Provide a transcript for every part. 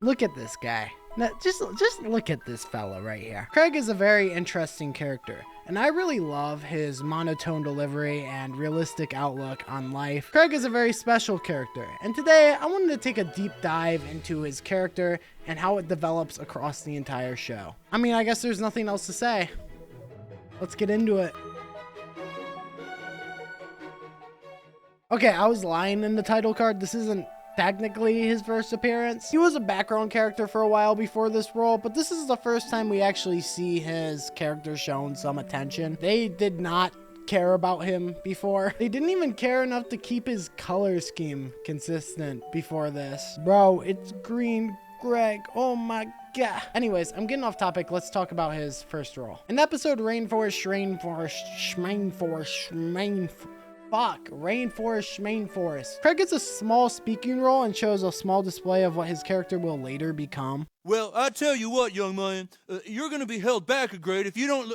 Look at this guy. Now, just look at this fella right here. Craig is a very interesting character, and I really love his monotone delivery and realistic outlook on life. Craig is a very special character, and today I wanted to take a deep dive into his character and how it develops across the entire show. I mean, I guess there's nothing else to say. Let's get into it. Okay, I was lying in the title card. This isn't technically his first appearance. He was a background character for a while before this role, but this is the first time we actually see his character shown some attention. They did not care about him before. They didn't even care enough to keep his color scheme consistent before this. Bro, it's green Greg. Oh my god. Anyways, I'm getting off topic. Let's talk about his first role. In the episode Rainforest, Rainforest. Craig gets a small speaking role and shows a small display of what his character will later become. Well, I tell you what, young man, you're gonna be held back a grade if you don't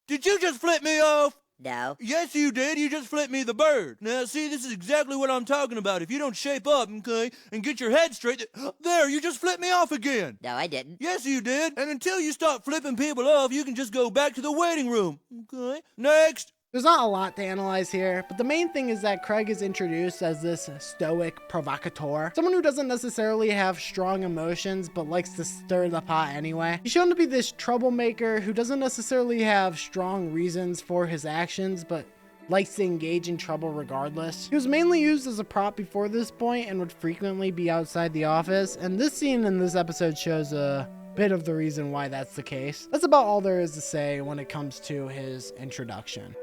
Did you just flip me off? No. Yes, you did. You just flipped me the bird. Now, see, this is exactly what I'm talking about. If you don't shape up, okay, and get your head straight, there, you just flipped me off again. No, I didn't. Yes, you did. And until you stop flipping people off, you can just go back to the waiting room. Okay? Next. There's not a lot to analyze here, but the main thing is that Craig is introduced as this stoic provocateur, someone who doesn't necessarily have strong emotions but likes to stir the pot anyway. He's shown to be this troublemaker who doesn't necessarily have strong reasons for his actions but likes to engage in trouble regardless. He was mainly used as a prop before this point and would frequently be outside the office, and this scene in this episode shows a bit of the reason why that's the case. That's about all there is to say when it comes to his introduction.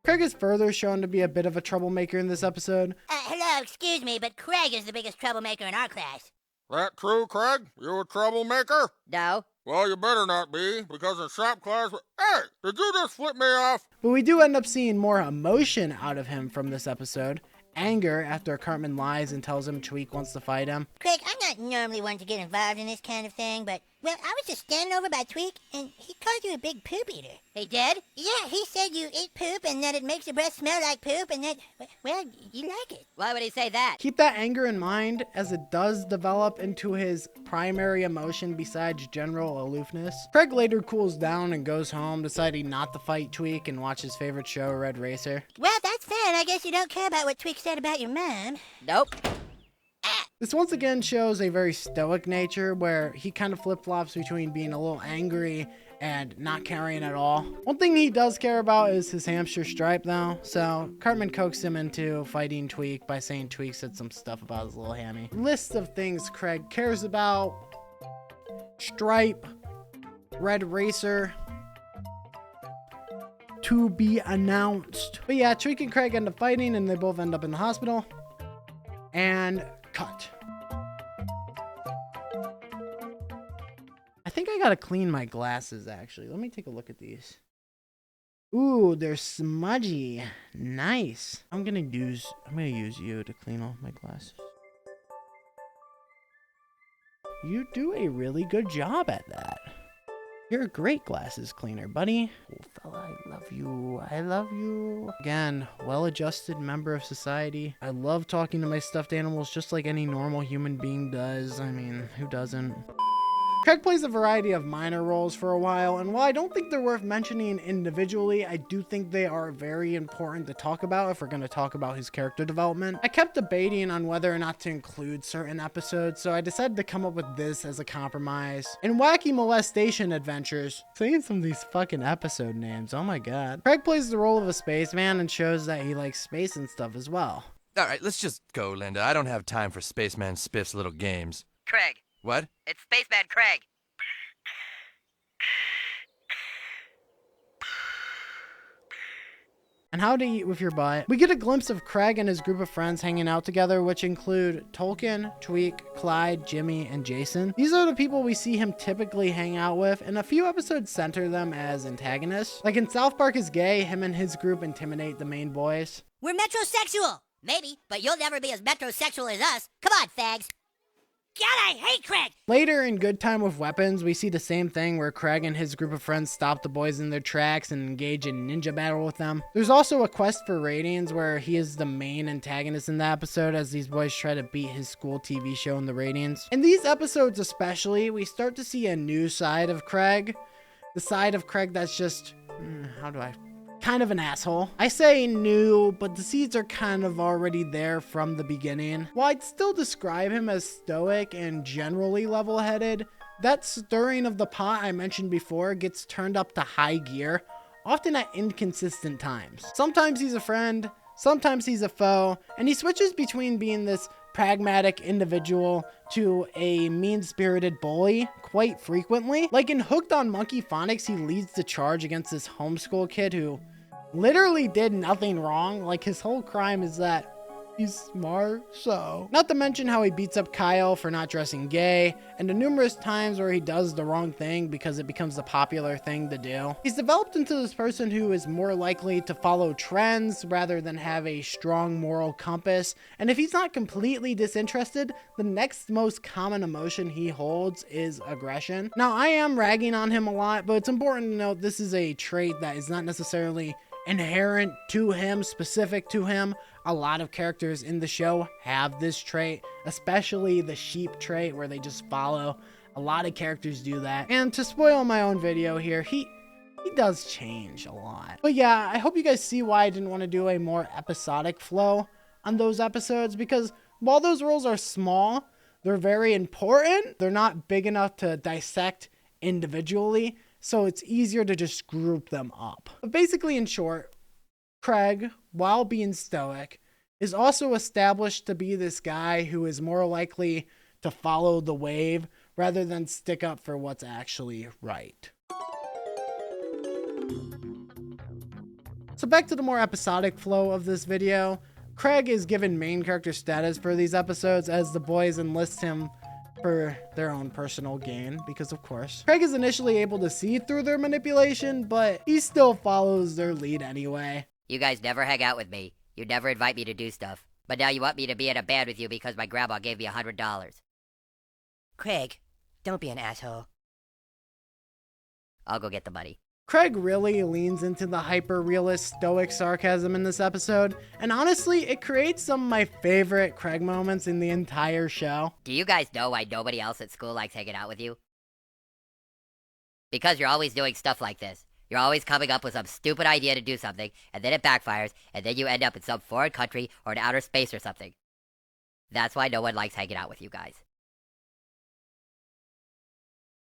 Craig is further shown to be a bit of a troublemaker in this episode. Hello, excuse me, but Craig is the biggest troublemaker in our class. That true, Craig? You a troublemaker? No. Well, you better not be, because in shop class... Hey, did you just flip me off? But we do end up seeing more emotion out of him from this episode. Anger after Cartman lies and tells him Tweek wants to fight him. Craig, I'm not normally one to get involved in this kind of thing, but, well, I was just standing over by Tweek, and he called you a big poop eater. He did? Yeah, he said you eat poop and that it makes your breath smell like poop and that, well, you like it. Why would he say that? Keep that anger in mind as it does develop into his primary emotion besides general aloofness. Craig later cools down and goes home, deciding not to fight Tweek and watch his favorite show, Red Racer. Well, that's fair, and I guess you don't care about what Tweek said about your mom. Nope. This once again shows a very stoic nature where he kind of flip-flops between being a little angry and not caring at all. One thing he does care about is his hamster Stripe though, so Cartman coaxed him into fighting Tweek by saying Tweek said some stuff about his little hammy. List of things Craig cares about: Stripe, Red Racer, to be announced. But yeah, Tweek and Craig end up fighting and they both end up in the hospital. And cut. I think I gotta clean my glasses actually. Let me take a look at these. Ooh, they're smudgy. Nice. I'm gonna use you to clean all my glasses. You do a really good job at that. You're a great glasses cleaner, buddy. Oh, fella, I love you. I love you. Again, well-adjusted member of society. I love talking to my stuffed animals just like any normal human being does. I mean, who doesn't? Craig plays a variety of minor roles for a while, and while I don't think they're worth mentioning individually, I do think they are very important to talk about if we're going to talk about his character development. I kept debating on whether or not to include certain episodes, so I decided to come up with this as a compromise. In Wacky Molestation Adventures, saying some of these fucking episode names, oh my god. Craig plays the role of a spaceman and shows that he likes space and stuff as well. Alright, let's just go, Linda. I don't have time for Spaceman Spiff's little games. Craig. What? It's Spaceman Craig. And how to eat with your butt. We get a glimpse of Craig and his group of friends hanging out together, which include Tolkien, Tweek, Clyde, Jimmy, and Jason. These are the people we see him typically hang out with, and a few episodes center them as antagonists. Like in South Park is Gay, him and his group intimidate the main boys. We're metrosexual. Maybe, but you'll never be as metrosexual as us. Come on, fags. God, I hate Craig! Later in Good Time with Weapons, we see the same thing where Craig and his group of friends stop the boys in their tracks and engage in ninja battle with them. There's also a quest for ratings where he is the main antagonist in the episode as these boys try to beat his school TV show in the ratings. In these episodes especially, we start to see a new side of Craig. The side of Craig that's just, kind of an asshole. I say new, but the seeds are kind of already there from the beginning. While I'd still describe him as stoic and generally level-headed, that stirring of the pot I mentioned before gets turned up to high gear, often at inconsistent times. Sometimes he's a friend, sometimes he's a foe, and he switches between being this pragmatic individual to a mean-spirited bully quite frequently. Like in Hooked on Monkey Phonics, he leads the charge against this homeschool kid who literally did nothing wrong. Like, his whole crime is that he's smart, so. Not to mention how he beats up Kyle for not dressing gay, and the numerous times where he does the wrong thing because it becomes a popular thing to do. He's developed into this person who is more likely to follow trends rather than have a strong moral compass, and if he's not completely disinterested, the next most common emotion he holds is aggression. Now, I am ragging on him a lot, but it's important to note this is a trait that is not necessarily inherent to him, specific to him. A lot of characters in the show have this trait, especially the sheep trait where they just follow. A lot of characters do that. And to spoil my own video here, he does change a lot. But yeah, I hope you guys see why I didn't want to do a more episodic flow on those episodes, because while those roles are small, they're very important. They're not big enough to dissect individually, so it's easier to just group them up. But basically, in short, Craig, while being stoic, is also established to be this guy who is more likely to follow the wave rather than stick up for what's actually right. So back to the more episodic flow of this video, Craig is given main character status for these episodes as the boys enlist him for their own personal gain, because of course. Craig is initially able to see through their manipulation, but he still follows their lead anyway. You guys never hang out with me. You never invite me to do stuff. But now you want me to be in a band with you because my grandma gave me $100. Craig, don't be an asshole. I'll go get the money. Craig really leans into the hyper-realist stoic sarcasm in this episode, and honestly, it creates some of my favorite Craig moments in the entire show. Do you guys know why nobody else at school likes hanging out with you? Because you're always doing stuff like this. You're always coming up with some stupid idea to do something, and then it backfires, and then you end up in some foreign country or in outer space or something. That's why no one likes hanging out with you guys.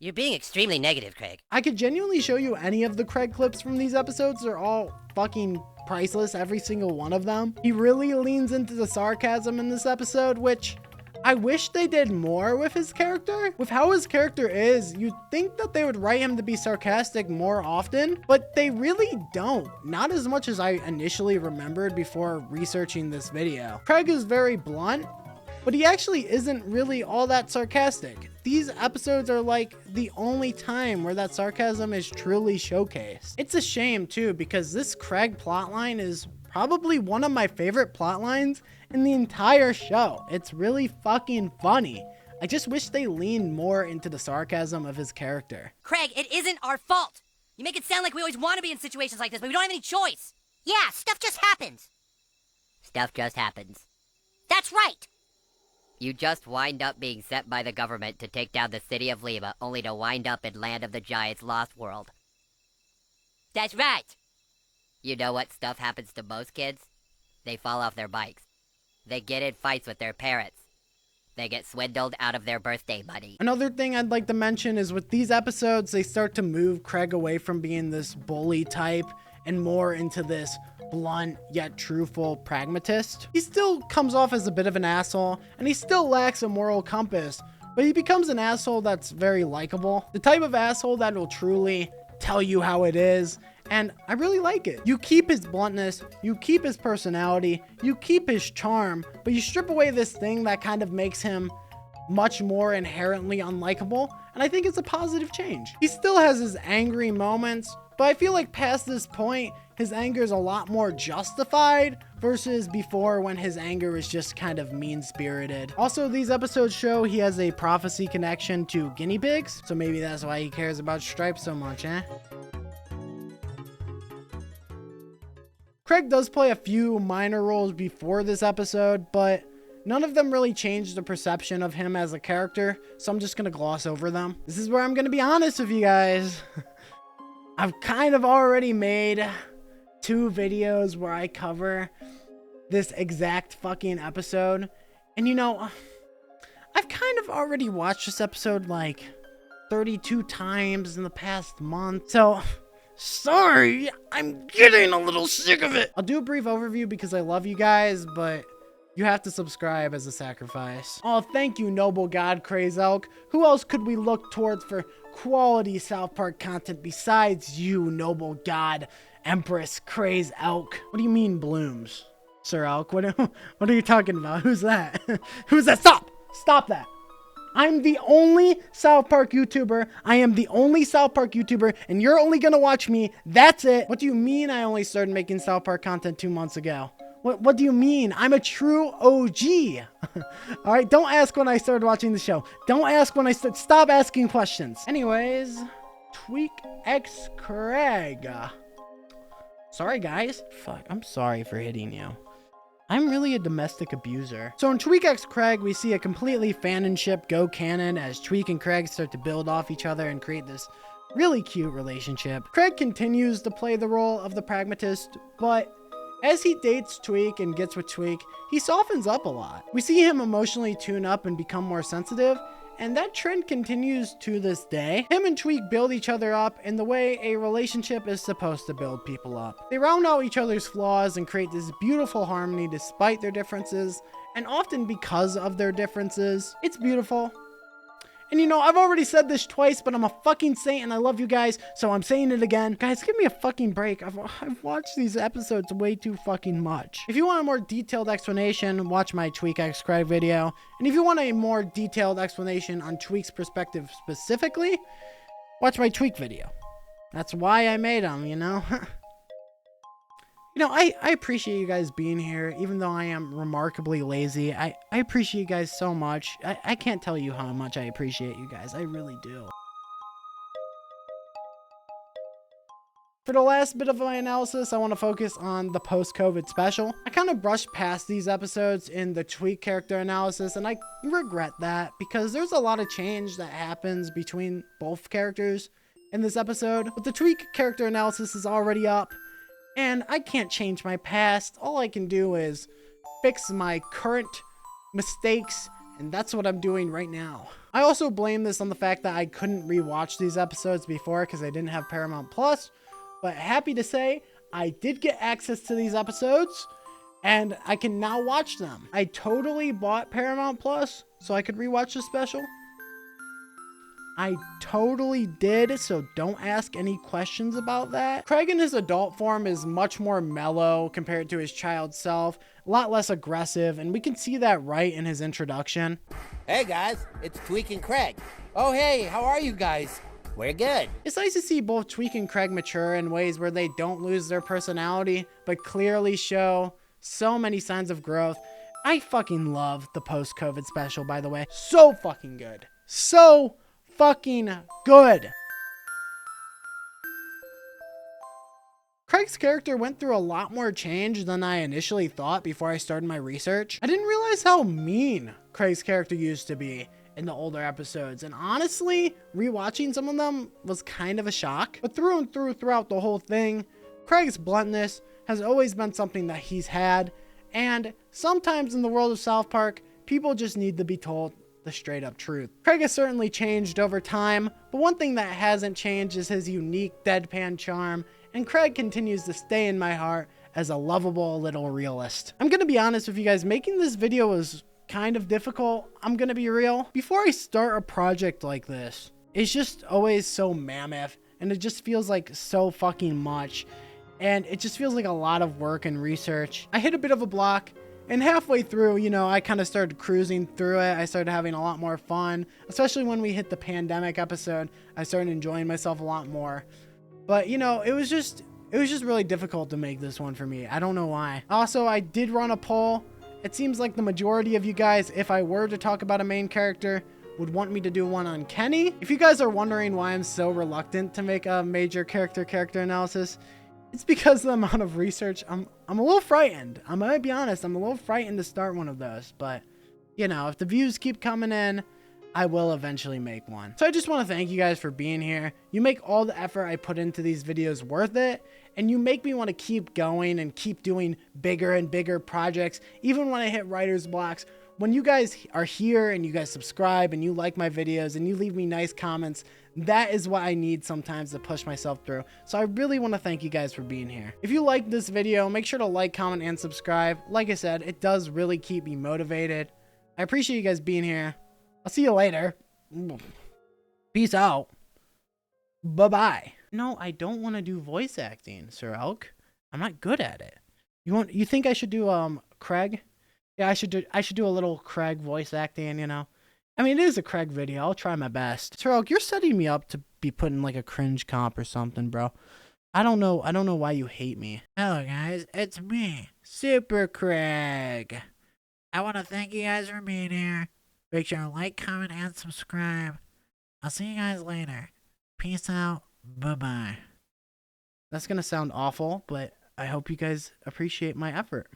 You're being extremely negative, Craig. I could genuinely show you any of the Craig clips from these episodes. They're all fucking priceless, every single one of them. He really leans into the sarcasm in this episode, which I wish they did more with his character. With how his character is, you'd think that they would write him to be sarcastic more often, but they really don't. Not as much as I initially remembered before researching this video. Craig is very blunt, but he actually isn't really all that sarcastic. These episodes are like the only time where that sarcasm is truly showcased. It's a shame too, because this Craig plotline is probably one of my favorite plotlines in the entire show. It's really fucking funny. I just wish they leaned more into the sarcasm of his character. Craig, it isn't our fault. You make it sound like we always want to be in situations like this, but we don't have any choice. Yeah, stuff just happens. Stuff just happens. That's right. You just wind up being sent by the government to take down the city of Lima, only to wind up in Land of the Giants' Lost World. That's right. You know what stuff happens to most kids? They fall off their bikes. They get in fights with their parents. They get swindled out of their birthday money. Another thing I'd like to mention is with these episodes, they start to move Craig away from being this bully type and more into this blunt yet truthful pragmatist. He still comes off as a bit of an asshole, and he still lacks a moral compass, but he becomes an asshole that's very likable. The type of asshole that will truly tell you how it is, and I really like it. You keep his bluntness, you keep his personality, you keep his charm, but you strip away this thing that kind of makes him much more inherently unlikable, and I think it's a positive change. He still has his angry moments, But I feel like past this point, his anger is a lot more justified versus before when his anger is just kind of mean-spirited. Also, these episodes show he has a prophecy connection to guinea pigs, so maybe that's why he cares about Stripe so much, eh? Craig does play a few minor roles before this episode, but none of them really changed the perception of him as a character, so I'm just gonna gloss over them. This is where I'm gonna be honest with you guys. I've kind of already made 2 videos where I cover this exact fucking episode, and you know, I've kind of already watched this episode like 32 times in the past month, so sorry, I'm getting a little sick of it. I'll do a brief overview because I love you guys, but you have to subscribe as a sacrifice. Oh, thank you, noble god Craze Elk. Who else could we look towards for quality South Park content besides you, noble god Empress Craze Elk? What do you mean blooms, Sir Elk? What are you talking about? Who's that? Who's that? Stop that. I'm the only South Park YouTuber. I am the only South Park YouTuber, and you're only gonna watch me. That's it. What do you mean I only started making South Park content 2 months ago? What do you mean? I'm a true OG. All right, don't ask when I started watching the show. Don't ask when I stop asking questions. Anyways, Tweek X Craig. Sorry, guys. Fuck, I'm sorry for hitting you. I'm really a domestic abuser. So in Tweek X Craig, we see a completely fanship go canon as Tweek and Craig start to build off each other and create this really cute relationship. Craig continues to play the role of the pragmatist, but as he dates Tweek and gets with Tweek, he softens up a lot. We see him emotionally tune up and become more sensitive, and that trend continues to this day. Him and Tweek build each other up in the way a relationship is supposed to build people up. They round out each other's flaws and create this beautiful harmony despite their differences, and often because of their differences. It's beautiful. And you know, I've already said this twice, but I'm a fucking saint and I love you guys, so I'm saying it again. Guys, give me a fucking break. I've watched these episodes way too fucking much. If you want a more detailed explanation, watch my Tweek X Craig video. And if you want a more detailed explanation on Tweek's perspective specifically, watch my Tweek video. That's why I made them, you know? You know, I appreciate you guys being here, even though I am remarkably lazy. I appreciate you guys so much. I can't tell you how much I appreciate you guys. I really do. For the last bit of my analysis, I want to focus on the post-COVID special. I kind of brushed past these episodes in the Tweek character analysis, and I regret that because there's a lot of change that happens between both characters in this episode. But the Tweek character analysis is already up, and I can't change my past. All I can do is fix my current mistakes, and that's what I'm doing right now. I also blame this on the fact that I couldn't rewatch these episodes before because I didn't have Paramount Plus, but happy to say I did get access to these episodes, and I can now watch them. I totally bought Paramount Plus so I could rewatch the special. I totally did, so don't ask any questions about that. Craig in his adult form is much more mellow compared to his child self, a lot less aggressive, and we can see that right in his introduction. Hey guys, it's Tweek and Craig. Oh, hey, how are you guys? We're good. It's nice to see both Tweek and Craig mature in ways where they don't lose their personality, but clearly show so many signs of growth. I fucking love the post-COVID special, by the way. So fucking good. So fucking good. Craig's character went through a lot more change than I initially thought before I started my research. I didn't realize how mean Craig's character used to be in the older episodes, and honestly, rewatching some of them was kind of a shock. But through and throughout the whole thing, Craig's bluntness has always been something that he's had, and sometimes in the world of South Park, people just need to be told the straight up truth. Craig has certainly changed over time, but one thing that hasn't changed is his unique deadpan charm, and Craig continues to stay in my heart as a lovable little realist. I'm gonna be honest with you guys, making this video was kind of difficult. I'm gonna be real. Before I start a project like this, it's just always so mammoth, and it just feels like so fucking much, and it just feels like a lot of work and research. I hit a bit of a block, and halfway through, you know, I kind of started cruising through it. I started having a lot more fun, especially when we hit the pandemic episode. I started enjoying myself a lot more. But, you know, it was just really difficult to make this one for me. I don't know why. Also, I did run a poll. It seems like the majority of you guys, if I were to talk about a main character, would want me to do one on Kenny. If you guys are wondering why I'm so reluctant to make a major character analysis, it's because of the amount of research. I'm a little frightened. I'm gonna be honest, I'm a little frightened to start one of those. But, you know, if the views keep coming in, I will eventually make one. So I just want to thank you guys for being here. You make all the effort I put into these videos worth it, and you make me want to keep going and keep doing bigger and bigger projects, even when I hit writer's blocks. When you guys are here and you guys subscribe and you like my videos and you leave me nice comments, that is what I need sometimes to push myself through. So I really want to thank you guys for being here. If you liked this video, make sure to like, comment, and subscribe. Like I said, it does really keep me motivated. I appreciate you guys being here. I'll see you later. Peace out. Bye-bye. No, I don't want to do voice acting, Sir Elk. I'm not good at it. You think I should do Craig? Yeah, I should do a little Craig voice acting, you know. I mean, it is a Craig video. I'll try my best. Sir Elk, you're setting me up to be put in like a cringe comp or something, bro. I don't know why you hate me. Hello guys, it's me, Super Craig. I want to thank you guys for being here. Make sure to like, comment, and subscribe. I'll see you guys later. Peace out. Bye-bye. That's going to sound awful, but I hope you guys appreciate my effort.